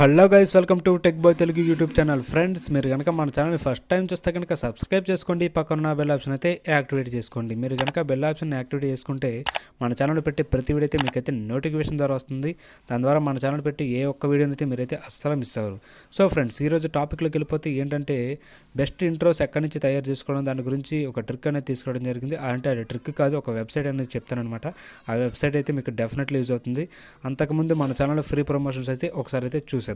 Hello guys, welcome to Techboy Telugu YouTube channel. Friends, మీరు కనుక మన ఛానల్ని ఫస్ట్ టైం చూస్తే కనుక సబ్స్క్రైబ్ చేసుకోండి. పక్కన బెల్ ఆప్షన్ అయితే యాక్టివేట్ చేసుకోండి. మీరు కనుక బెల్ ఆప్షన్ యాక్టివేట్ చేసుకుంటే మన ఛానల్ పెట్టి ప్రతి వీడియో అయితే మీకైతే నోటిఫికేషన్ ద్వారా వస్తుంది. దాని ద్వారా మన ఛానల్ పెట్టి ఏ ఒక్క వీడియోని అయితే మీరైతే అస్సలు మిస్ అవ్వరు. సో ఫ్రెండ్స్, ఈరోజు టాపిక్లోకి వెళ్ళిపోతే ఏంటంటే బెస్ట్ ఇంట్రోస్ ఎక్కడి నుంచి తయారు చేసుకోవడం, దాని గురించి ఒక ట్రిక్ అనేది తీసుకోవడం జరిగింది. అంటే అది ట్రిక్ కాదు, ఒక వెబ్సైట్ అనేది చెప్తానమాట. ఆ వెబ్సైట్ అయితే మీకు డెఫినెట్లీ యూజ్ అవుతుంది. అంతకుముందు మన ఛానల్లో ఫ్రీ ప్రమోషన్స్ అయితే ఒకసారి అయితే చూసేద్దాం.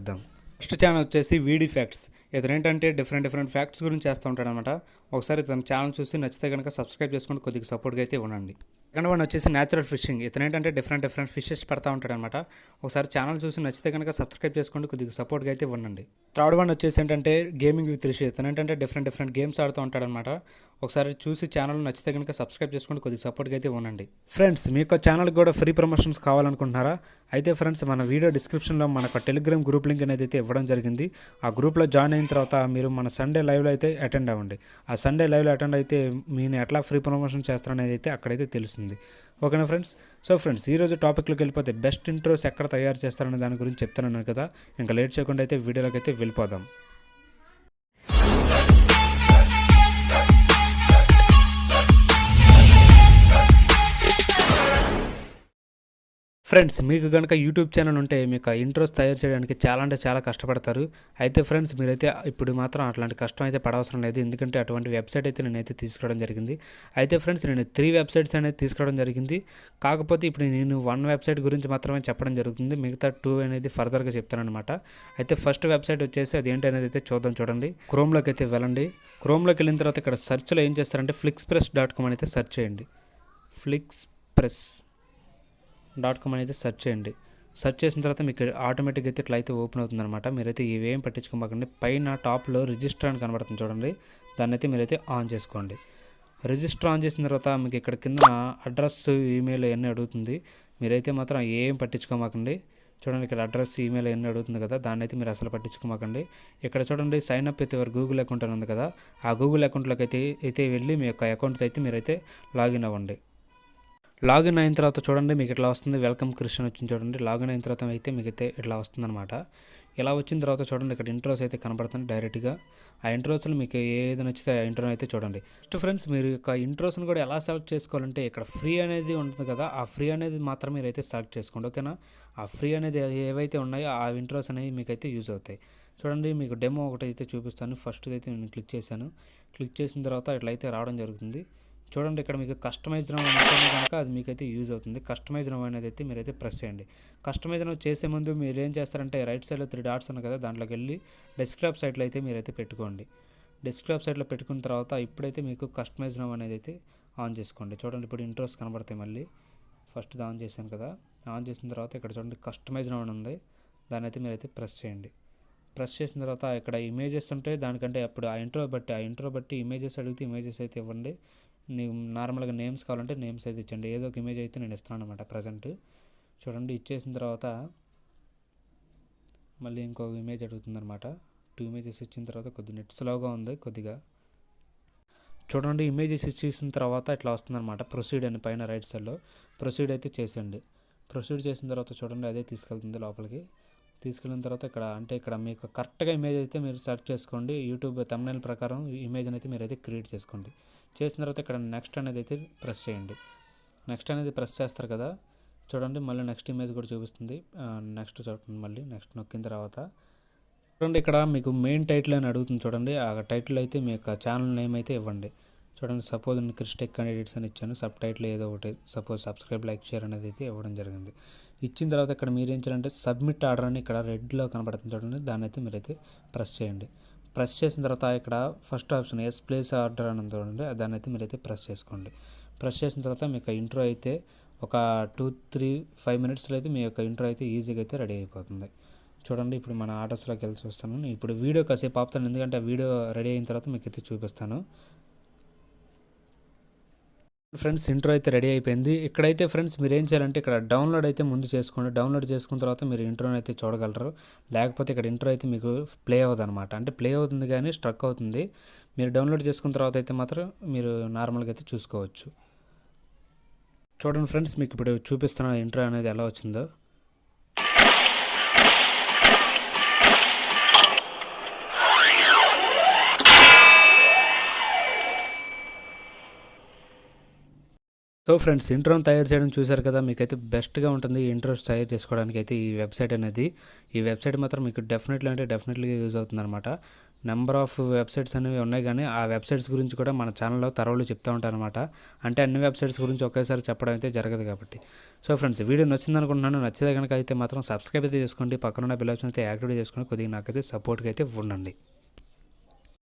ఫస్ట్ ఛానల్ వచ్చేసి వీడి ఫ్యాక్ట్స్. ఇతను ఏంటంటే డిఫరెంట్ ఫ్యాక్ట్స్ గురించి చేస్తూ ఉంటాడనమాట. ఒకసారి తన ఛానల్ చూసి నచ్చితే కనుక సబ్స్క్రైబ్ చేసుకొని కొద్దిగా సపోర్ట్గా అయితే ఉండండి. సెకండ్ వన్ వచ్చేసి న్యాచురల్ ఫిషింగ్. ఇతను ఏంటంటే డిఫరెంట్ ఫిషెస్ పెడతా ఉంటాడనమాట. ఒకసారి ఛానల్ చూసి నచ్చితే కనుక సబ్స్క్రైబ్ చేసుకోండి, కొద్దిగా సపోర్ట్గా అయితే ఉండండి. థర్డ్ వన్ వచ్చేసి ఏంటంటే గేమింగ్ విత్ రిషి. ఇతను ఏంటంటే డిఫరెంట్ గేమ్స్ ఆడుతూ ఉంటాడనమాట. ఒకసారి చూసి ఛానల్ నచ్చితే కనుక సబ్స్క్రైబ్ చేసుకోండి, కొద్దిగా సపోర్ట్గా అయితే ఉండండి. ఫ్రెండ్స్, మీకు ఛానల్కి కూడా ఫ్రీ ప్రమోషన్స్ కావాలనుకుంటున్నారా? అయితే ఫ్రెండ్స్, మన వీడియో డిస్క్రిప్షన్లో మనకు టెలిగ్రామ్ గ్రూప్ లింక్ అనేది అయితే ఇవ్వడం జరిగింది. ఆ గ్రూప్లో జాయిన్ అయిన తర్వాత మీరు మన సండే లైవ్లో అయితే అటెండ్ అవ్వండి. ఆ సండే లైవ్లో అటెండ్ అయితే మీరు ఎట్లా ఫ్రీ ప్రమోషన్ చేస్తారనేది అయితే అక్కడైతే తెలుస్తుంది. ఓకేనా ఫ్రెండ్స్? సో ఫ్రెండ్స్, ఈరోజు టాపిక్లోకి వెళ్ళిపోతే బెస్ట్ ఇంట్రోస్ ఎక్కడ తయారు చేస్తారనే దాని గురించి చెప్తానన్నాను కదా. ఇంకా లేట్ చేయకుండా అయితే వీడియోలోకి అయితే వెళ్ళిపోదాం. ఫ్రెండ్స్, మీకు కనుక యూట్యూబ్ ఛానల్ ఉంటే మీకు ఆ ఇంట్రోస్ తయారు చేయడానికి చాలా కష్టపడతారు. అయితే ఫ్రెండ్స్, మీరైతే ఇప్పుడు మాత్రం అట్లాంటి కష్టం అయితే పడవసరం లేదు. ఎందుకంటే అటువంటి వెబ్సైట్ అయితే నేనైతే తీసుకురావడం జరిగింది. అయితే ఫ్రెండ్స్, నేను 3 వెబ్సైట్స్ అనేది తీసుకురావడం జరిగింది. కాకపోతే ఇప్పుడు నేను 1 వెబ్సైట్ గురించి మాత్రమే చెప్పడం జరుగుతుంది. మిగతా 2 అనేది ఫర్దర్గా చెప్తానమాట. అయితే ఫస్ట్ వెబ్సైట్ వచ్చేసి అది ఏంటి అనేది అయితే చూడండి. క్రోమ్లోకి అయితే వెళ్ళండి. క్రోమ్లోకి వెళ్ళిన తర్వాత ఇక్కడ సెర్చ్లో ఏం చేస్తారంటే flixpress.com అని అయితే సెర్చ్ చేయండి. flixpress.com అనేది సెర్చ్ చేయండి. సెర్చ్ చేసిన తర్వాత మీకు ఆటోమేటిక్గా అయితే ఇట్లా అయితే ఓపెన్ అవుతుందన్నమాట. మీరైతే ఇవేం పట్టించుకోమాకండి. పైన టాప్లో రిజిస్టర్ అని కనబడుతుంది చూడండి, దాన్ని అయితే మీరైతే ఆన్ చేసుకోండి. రిజిస్టర్ ఆన్ చేసిన తర్వాత మీకు ఇక్కడ కింద అడ్రస్, ఈమెయిల్ అవన్నీ అడుగుతుంది. మీరైతే మాత్రం ఏం పట్టించుకోమాకండి. చూడండి, ఇక్కడ అడ్రస్, ఈమెయిల్ అవన్నీ అడుగుతుంది కదా, దాన్ని అయితే మీరు అసలు పట్టించుకోమాకండి. ఇక్కడ చూడండి, సైన్ అప్ అయితే గూగుల్ అకౌంట్ అని ఉంది కదా, ఆ గూగుల్ అకౌంట్లోకి అయితే వెళ్ళి మీ యొక్క అకౌంట్ అయితే మీరైతే లాగిన్ అవ్వండి. లాగిన్ అయిన తర్వాత చూడండి, మీకు ఇట్లా వస్తుంది. వెల్కమ్ క్రిస్టియన్ వచ్చింది చూడండి. లాగిన్ అయిన తర్వాత అయితే మీకు అయితే ఇట్లా వస్తుందన్నమాట. ఇలా వచ్చిన తర్వాత చూడండి, ఇక్కడ ఇంట్రోస్ అయితే కనబడుతుంది డైరెక్ట్గా. ఆ ఇంట్రోస్లో మీకు ఏది నచ్చితే ఆ ఇంట్రో అయితే చూడండి. ఫస్ట్ ఫ్రెండ్స్, మీరు యొక్క ఇంట్రోస్ని కూడా ఎలా సెలెక్ట్ చేసుకోవాలంటే ఇక్కడ ఫ్రీ అనేది ఉంటుంది కదా, ఆ ఫ్రీ అనేది మాత్రం మీరైతే సెలెక్ట్ చేసుకోండి. ఓకేనా? ఆ ఫ్రీ అనేది ఏవైతే ఉన్నాయో ఆ ఇంట్రోస్ అనేవి మీకైతే యూజ్ అవుతాయి. చూడండి, మీకు డెమో ఒకటి అయితే చూపిస్తాను. ఫస్ట్ అయితే నేను క్లిక్ చేశాను. క్లిక్ చేసిన తర్వాత ఇట్లయితే రావడం జరుగుతుంది. చూడండి, ఇక్కడ మీకు కస్టమైజ్ నౌ అనేది కనుక అది మీకైతే యూజ్ అవుతుంది. కస్టమైజ్ నౌ అనేది అయితే మీరైతే ప్రెస్ చేయండి. కస్టమైజ్ నౌ చేసే ముందు మీరు ఏం చేస్తారంటే రైట్ సైడ్లో 3 డాట్స్ ఉన్నాయి కదా, దాంట్లోకి వెళ్ళి డెస్క్టాప్ సైట్లో అయితే మీరైతే పెట్టుకోండి. డెస్క్టాప్ సైట్లో పెట్టుకున్న తర్వాత ఇప్పుడైతే మీకు కస్టమైజ్ నౌ అనేది అయితే ఆన్ చేసుకోండి. చూడండి, ఇప్పుడు ఇంట్రోస్ కనబడతాయి. మళ్ళీ ఫస్ట్ ఆన్ చేశాను కదా, ఆన్ చేసిన తర్వాత ఇక్కడ చూడండి కస్టమైజ్ నౌ అని ఉంది, దాన్ని అయితే మీరైతే ప్రెస్ చేయండి. ప్రెస్ చేసిన తర్వాత ఇక్కడ ఇమేజెస్ ఉంటే దానికంటే అప్పుడు ఆ ఇంట్రో బట్టి ఇమేజెస్ అడిగితే ఇమేజెస్ అయితే ఇవ్వండి. నార్మల్గా నేమ్స్ కావాలంటే నేమ్స్ అయితే ఇచ్చండి. ఏదో ఒక ఇమేజ్ అయితే నేను ఇస్తాను అనమాట ప్రజెంట్. చూడండి, ఇచ్చేసిన తర్వాత మళ్ళీ ఇంకొక ఇమేజ్ అడుగుతుందన్నమాట. 2 ఇమేజెస్ ఇచ్చిన తర్వాత కొద్దిగా నెట్ స్లోగా ఉంది కొద్దిగా. చూడండి, ఇమేజెస్ ఇచ్చేసిన తర్వాత ఇట్లా వస్తుందన్నమాట. ప్రొసీడ్ అని పైన రైట్ సైడ్లో ప్రొసీడ్ అయితే చేసేయండి. ప్రొసీడ్ చేసిన తర్వాత చూడండి, అదే తీసుకెళ్తుంది లోపలికి. తీసుకెళ్ళిన తర్వాత ఇక్కడ మీకు కరెక్ట్గా ఇమేజ్ అయితే మీరు సెర్చ్ చేసుకోండి. యూట్యూబ్ థంబ్నెయిల్ ప్రకారం ఇమేజ్ అయితే మీరైతే క్రియేట్ చేసుకోండి. చేసిన తర్వాత ఇక్కడ నెక్స్ట్ అనేది అయితే ప్రెస్ చేయండి. నెక్స్ట్ అనేది ప్రెస్ చేస్తారు కదా, చూడండి మళ్ళీ నెక్స్ట్ ఇమేజ్ కూడా చూపిస్తుంది. నెక్స్ట్ చూడండి, మళ్ళీ నెక్స్ట్ నొక్కిన తర్వాత చూడండి, ఇక్కడ మీకు మెయిన్ టైటిల్ అని అడుగుతుంది చూడండి. ఆ టైటిల్ అయితే మీ యొక్క ఛానల్ నేమ్ అయితే ఇవ్వండి. చూడండి, సపోజ్ నేను క్రిస్టెక్ క్యాండిడేట్స్ అని ఇచ్చాను. సబ్ టైటిల్ ఏదో ఒకటి, సపోజ్ సబ్స్క్రైబ్, లైక్, షేర్ అనేది అయితే ఇవ్వడం జరిగింది. ఇచ్చిన తర్వాత ఇక్కడ మీరు ఏం చేయాలంటే సబ్మిట్ ఆర్డర్ అని ఇక్కడ రెడ్లో కనబడుతుంది చూడండి, దాన్ని అయితే మీరైతే ప్రెస్ చేయండి. ప్రెస్ చేసిన తర్వాత ఇక్కడ first option is place order అని చూడండి, దాన్ని అయితే మీరైతే ప్రెస్ చేసుకోండి. ప్రెస్ చేసిన తర్వాత మీకు ఇంట్రో అయితే ఒక 2-3-5 మినిట్స్లో అయితే మీ యొక్క ఇంట్రో అయితే ఈజీగా అయితే రెడీ అయిపోతుంది. చూడండి, ఇప్పుడు మన ఆర్డర్స్లోకి వెళ్ళి చూస్తాను. ఇప్పుడు వీడియో కాసేపు ఆపుతాను, ఎందుకంటే ఆ వీడియో రెడీ అయిన తర్వాత మీకు అయితే చూపిస్తాను. ఫ్రెండ్స్, ఇంట్రో అయితే రెడీ అయిపోయింది. ఇక్కడైతే ఫ్రెండ్స్ మీరు ఏం చేయాలంటే ఇక్కడ డౌన్లోడ్ అయితే ముందు చేసుకోండి. డౌన్లోడ్ చేసుకున్న తర్వాత మీరు ఇంట్రోని అయితే చూడగలరు. లేకపోతే ఇక్కడ ఇంట్రో అయితే మీకు ప్లే అవ్వదు అనమాట. అంటే ప్లే అవుతుంది కానీ స్ట్రక్ అవుతుంది. మీరు డౌన్లోడ్ చేసుకున్న తర్వాత అయితే మాత్రం మీరు నార్మల్గా అయితే చూసుకోవచ్చు. చూడండి ఫ్రెండ్స్, మీకు ఇప్పుడు చూపిస్తున్న ఇంట్రో అనేది ఎలా వచ్చిందో. సో ఫ్రెండ్స్, ఇంట్రోని తయారు చేయడం చూశారు కదా, మీకైతే బెస్ట్గా ఉంటుంది ఈ ఇంట్రోస్ తయారు చేసుకోవడానికి అయితే ఈ వెబ్సైట్ అనేది. ఈ వెబ్సైట్ మాత్రం మీకు డెఫినెట్లీగా యూజ్ అవుతుందన్నమాట. నెంబర్ ఆఫ్ వెబ్సైట్స్ అనేవి ఉన్నాయి, కానీ ఆ వెబ్సైట్స్ గురించి కూడా మన ఛానల్లో తరవలు చెప్తూ ఉంటాను అనమాట. అంటే అన్ని వెబ్సైట్స్ గురించి ఒకేసారి చెప్పడం అయితే జరగదు కాబట్టి. సో ఫ్రెండ్స్, వీడియో నచ్చింది అనుకుంటున్నాను. నచ్చితే కనుక అయితే మాత్రం సబ్స్క్రైబ్ అయితే చేసుకోండి, పక్కన బెల్ ఐకాన్ అయితే యాక్టివేట్ చేసుకొని కొద్దిగా నాకైతే సపోర్ట్గా అయితే ఉండండి.